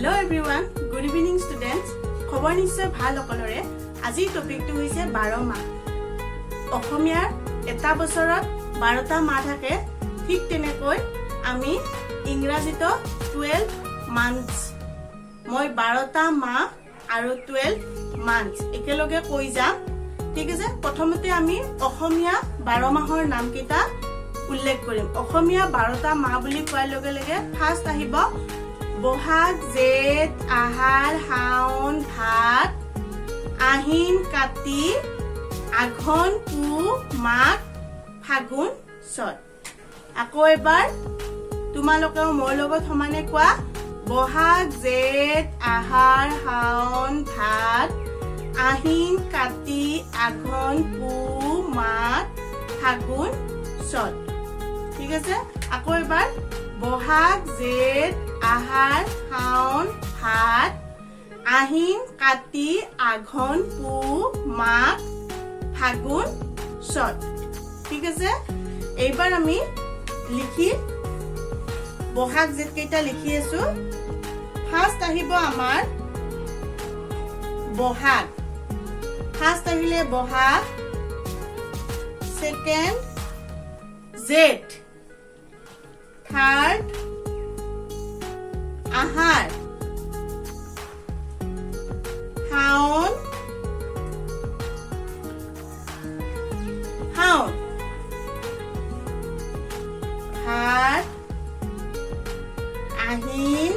Hello everyone, good evening students. খবৰ নিশ্চয় ভাল অকলৰে। আজি টপিকটো হৈছে 12 মাহ। অসমীয়াৰ এটা বছৰত 12টা মাহ থাকে। ঠিক তেনেকৈ আমি ইংৰাজীত 12 months। মই 12টা মাহ আৰু 12 months একেলগে কৈ যাম। ঠিক আছে, প্ৰথমতে আমি অসমীয়া 12 মাহৰ নাম কেইটা উল্লেখ কৰিম। অসমীয়া 12টা মাহ বুলি কোৱাৰ লগে লগে ফাৰ্স্ট আহিব বহাগ, জেঠ, আহাৰ, শাওন, ভাদ, আহিন, কাতি, আঘোণ, পুহ, মাঘ, ফাগুন, চত। আকৌ এবাৰ তোমালোকেও মোৰ লগত সমানে কোৱা বহাগ, জেঠ, আহাৰ, শাওন, ভাদ, আহিন, কাতি, আঘোণ, পুহ, মাঘ, ফাগুন, চত। ঠিক আছে, আকৌ এবাৰ বহাগ, জেঠ, আহাৰ, শাওন, ভাদ, আহিন, কাতি, আঘোণ, পুহ, মাঘ, ফাগুন, চত। ঠিক আছে, এইবাৰ আমি লিখি বহাগ, জেঠ কেইটা লিখি আছো। ফাৰ্স্ট আহিব আমাৰ বহাগ। ফাৰ্স্ট আহিলে বহাগ, সেকেন্ড জেঠ, থাৰ্ড আহাৰ, শাওন, ভাদ, আহিন,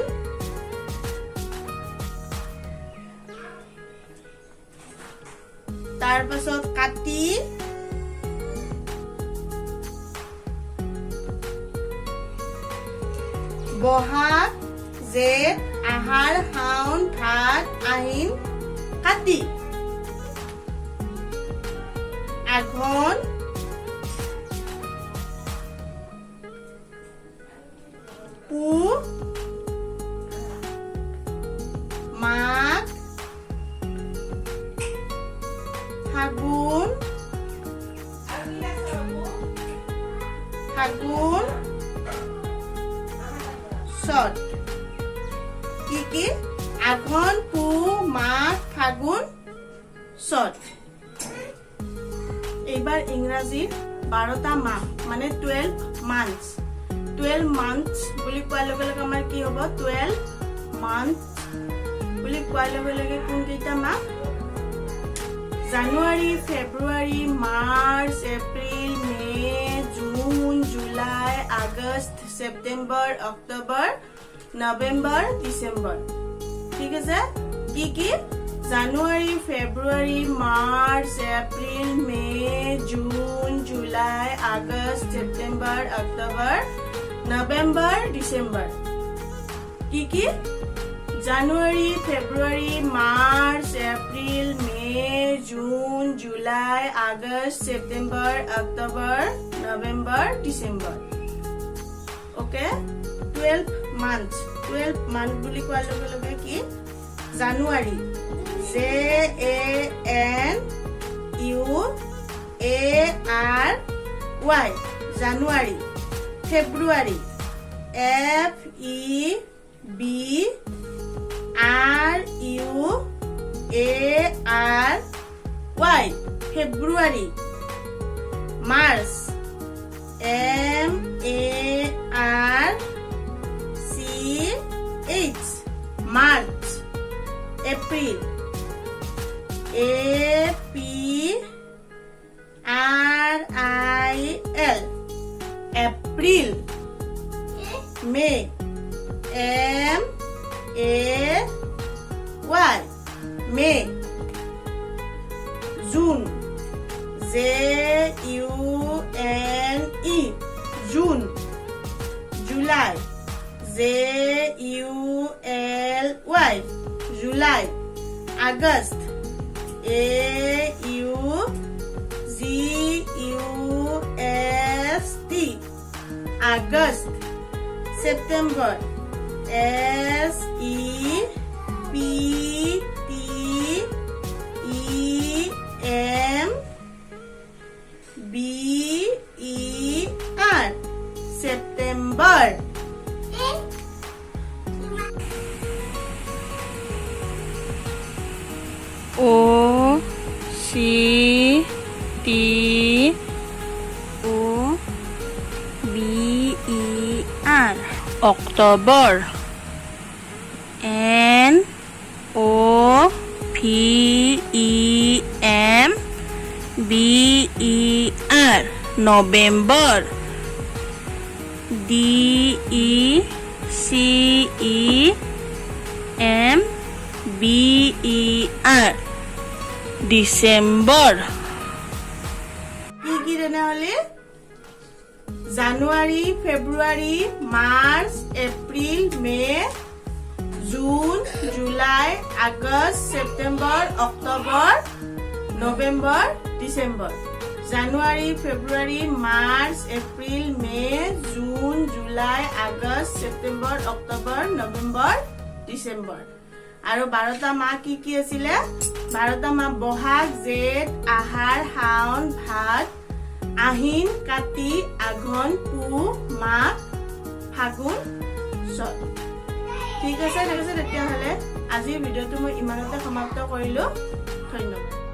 তাৰ পাছত কাতি, বহাগ, জেঠ, আহাৰ, শাওন, ভাদ, আহিন, কাতি, আঘোণ, পুহ, মাঘ, ফাগুন, চত। কি আঘোণ, পুহ, মাঘ, ফাগুন, চত। এইবাৰ ইংৰাজীৰ 12টা মাহ মানে 12 months। 12 months বুলি কোৱাৰ লগে লগে আমাৰ কি হ'ব? 12 months বুলি কোৱাৰ লগে লগে কোন কেইটা মাহ? জানুৱাৰী, ফেব্ৰুৱাৰী, মাৰ্চ, এপ্ৰিল, মে, June, July, August, September, October, November, December. ঠিক আছে, কি জানুৱাৰী, ফেব্ৰুৱাৰী, মাৰ্চ, এপ্ৰিল, মে, June, July, August, September, October, November, December. কি জানুৱাৰী, ফেব্ৰুৱাৰী, মাৰ্চ, এপ্ৰিল, মে, June, July, August, September, October, November, December. Okay, 12 months। 12 month বুলি কোৱাৰ লগে লগে কি? January, JANUARY, January. February, FEBRUARY, February. March, MARCH, March. April, APRIL, April. May, MAY, May. June, JUNE, জুন। জুলাই, JULY, জুলাই। আগষ্ট, AUGUST, আগষ্ট। ছেপ্টেম্বৰ, SEPTEMBER, ছেপ্টেম্বৰ। অক্টোবৰ NOVEMBER নৱেম্বৰ DECEMBER ডিসেম্বৰ কি তেনেহলে জানুৱাৰী ফেব্ৰুৱাৰী March April May June July আগষ্ট সেপ্টেম্বৰ অক্টোবৰ নৱেম্বৰ ডিসেম্বৰ জানুৱাৰী ফেব্ৰুৱাৰী March April May June July আগষ্ট সেপ্টেম্বৰ অক্টোবৰ নৱেম্বৰ ডিসেম্বৰ আৰু 12টা মাহ কি আছিল 12টা মাহ বহাগ জেঠ আহাৰ শাওন ভাদ আহিন কাতি আঘোণ পুহ মাঘ ফাগুন চত ঠিক আছে তেতিয়াহ'লে আজিৰ ভিডিঅ'টো মই ইমানতে সমাপ্ত কৰিলো ধন্যবাদ